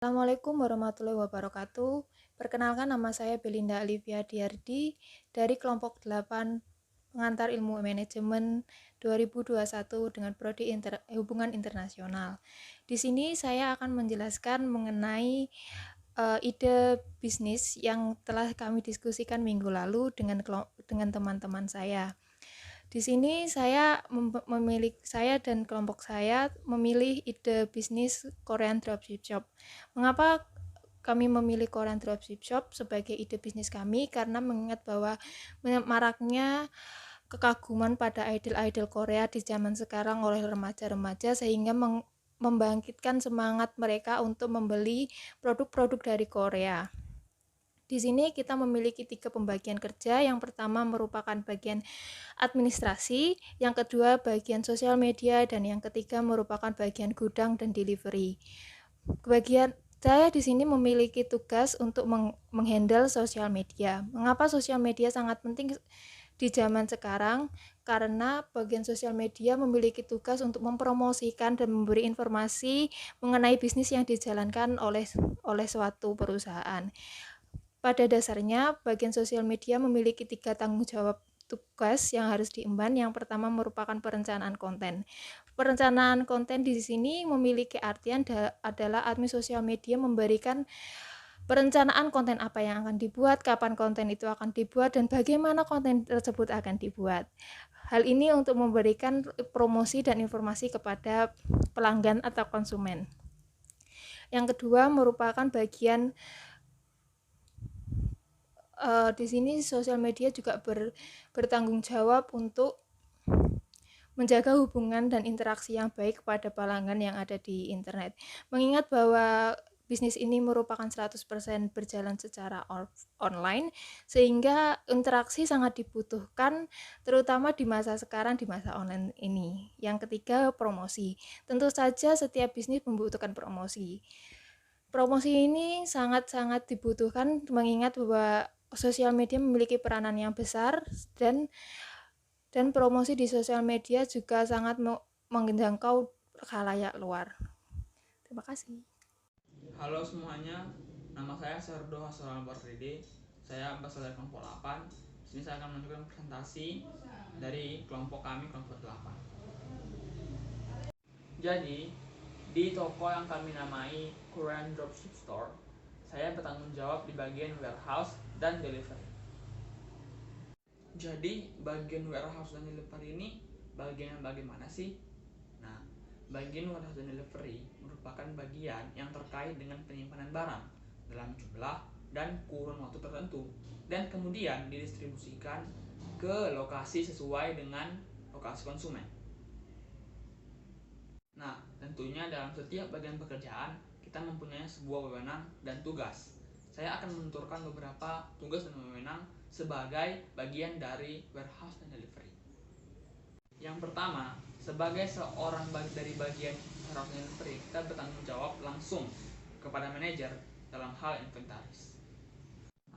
Assalamualaikum warahmatullahi wabarakatuh. Perkenalkan, nama saya Belinda Alivia Diardi dari kelompok 8 pengantar ilmu manajemen 2021 dengan prodi hubungan internasional. Di sini saya akan menjelaskan mengenai ide bisnis yang telah kami diskusikan minggu lalu dengan teman-teman saya. Di sini saya dan kelompok saya memilih ide bisnis Korean Dropship Shop. Mengapa kami memilih Korean Dropship Shop sebagai ide bisnis kami? Karena mengingat bahwa maraknya kekaguman pada idol-idol Korea di zaman sekarang oleh remaja-remaja sehingga membangkitkan semangat mereka untuk membeli produk-produk dari Korea. Di sini kita memiliki 3 pembagian kerja. Yang pertama merupakan bagian administrasi, yang kedua bagian sosial media, dan yang ketiga merupakan bagian gudang dan delivery. Saya di sini memiliki tugas untuk menghandle sosial media. Mengapa sosial media sangat penting di zaman sekarang? Karena bagian sosial media memiliki tugas untuk mempromosikan dan memberi informasi mengenai bisnis yang dijalankan oleh suatu perusahaan. Pada dasarnya, bagian sosial media memiliki 3 tanggung jawab tugas yang harus diemban. Yang pertama merupakan perencanaan konten. Perencanaan konten di sini memiliki artian adalah admin sosial media memberikan perencanaan konten apa yang akan dibuat, kapan konten itu akan dibuat, dan bagaimana konten tersebut akan dibuat. Hal ini untuk memberikan promosi dan informasi kepada pelanggan atau konsumen. Yang kedua merupakan bagian di sini sosial media juga bertanggung jawab untuk menjaga hubungan dan interaksi yang baik kepada pelanggan yang ada di internet. Mengingat bahwa bisnis ini merupakan 100% berjalan secara online, sehingga interaksi sangat dibutuhkan, terutama di masa sekarang, di masa online ini. Yang ketiga, promosi. Tentu saja setiap bisnis membutuhkan promosi. Promosi ini sangat-sangat dibutuhkan mengingat bahwa sosial media memiliki peranan yang besar dan promosi di sosial media juga sangat menjangkau khalayak luar. Terima kasih. Halo semuanya, nama saya Serdo Hasalan Barsridi. Saya berasal dari kelompok 8. Sini saya akan menunjukkan presentasi dari kelompok kami, kelompok 8. Jadi, di toko yang kami namai Korean Dropship Store, saya bertanggung jawab di bagian warehouse dan delivery. Jadi, bagian warehouse dan delivery ini bagian yang bagaimana sih? Nah, bagian warehouse dan delivery merupakan bagian yang terkait dengan penyimpanan barang dalam jumlah dan kurun waktu tertentu dan kemudian didistribusikan ke lokasi sesuai dengan lokasi konsumen. Nah, tentunya dalam setiap bagian pekerjaan kita mempunyai sebuah wewenang dan tugas. Saya akan menuturkan beberapa tugas dan wewenang sebagai bagian dari warehouse dan delivery. Yang pertama, sebagai seorang dari bagian warehouse dan delivery, kita bertanggung jawab langsung kepada manajer dalam hal inventaris.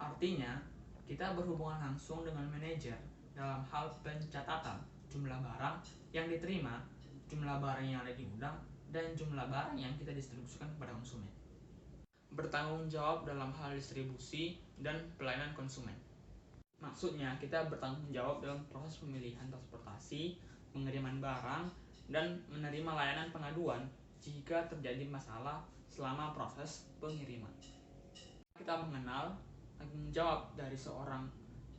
Artinya, kita berhubungan langsung dengan manajer dalam hal pencatatan jumlah barang yang diterima, jumlah barang yang ada di gudang, dan jumlah barang yang kita distribusikan kepada konsumen. Bertanggung jawab dalam hal distribusi dan pelayanan konsumen. Maksudnya, kita bertanggung jawab dalam proses pemilihan transportasi, pengiriman barang, dan menerima layanan pengaduan jika terjadi masalah selama proses pengiriman. Kita mengenal tanggung jawab dari seorang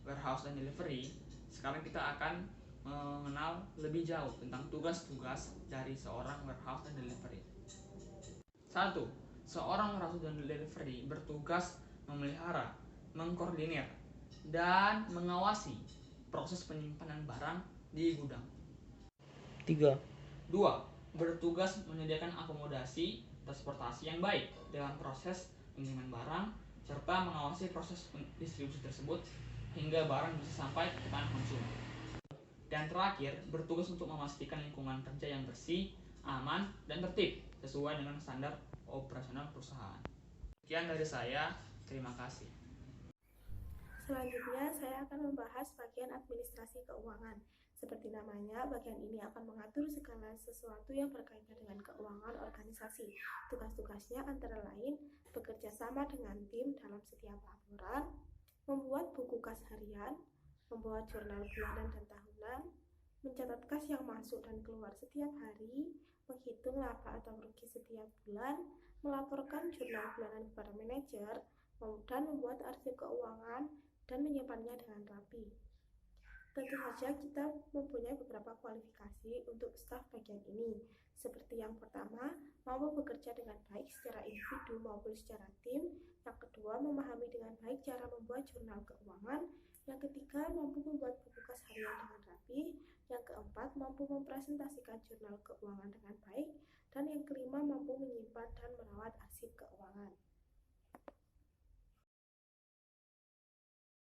warehouse dan delivery. Sekarang kita akan mengenal lebih jauh tentang tugas-tugas dari seorang warehouse dan delivery. 1. Seorang warehouse dan delivery bertugas memelihara, mengkoordinir, dan mengawasi proses penyimpanan barang di gudang. 3. 2. Bertugas menyediakan akomodasi transportasi yang baik dalam proses pengiriman barang serta mengawasi proses distribusi tersebut hingga barang bisa sampai ke tangan konsumen. Dan terakhir, bertugas untuk memastikan lingkungan kerja yang bersih, aman, dan tertib sesuai dengan standar operasional perusahaan. Sekian dari saya, terima kasih. Selanjutnya, saya akan membahas bagian administrasi keuangan. Seperti namanya, bagian ini akan mengatur segala sesuatu yang berkaitan dengan keuangan organisasi. Tugas-tugasnya antara lain bekerja sama dengan tim dalam setiap laporan, membuat buku kas harian, membuat jurnal bulanan dan tahunan, mencatat kas yang masuk dan keluar setiap hari, menghitung laba atau rugi setiap bulan, melaporkan jurnal bulanan kepada manajer, dan membuat arsip keuangan dan menyimpannya dengan rapi. Tentu saja kita mempunyai beberapa kualifikasi untuk staf bagian ini. Seperti yang pertama, mampu bekerja dengan baik secara individu maupun secara tim. Yang kedua, memahami dengan baik cara membuat jurnal keuangan. Yang ketiga, mampu membuat buku kas harian dengan rapi. Yang keempat, mampu mempresentasikan jurnal keuangan dengan baik. Dan yang kelima, mampu menyimpan dan merawat arsip keuangan.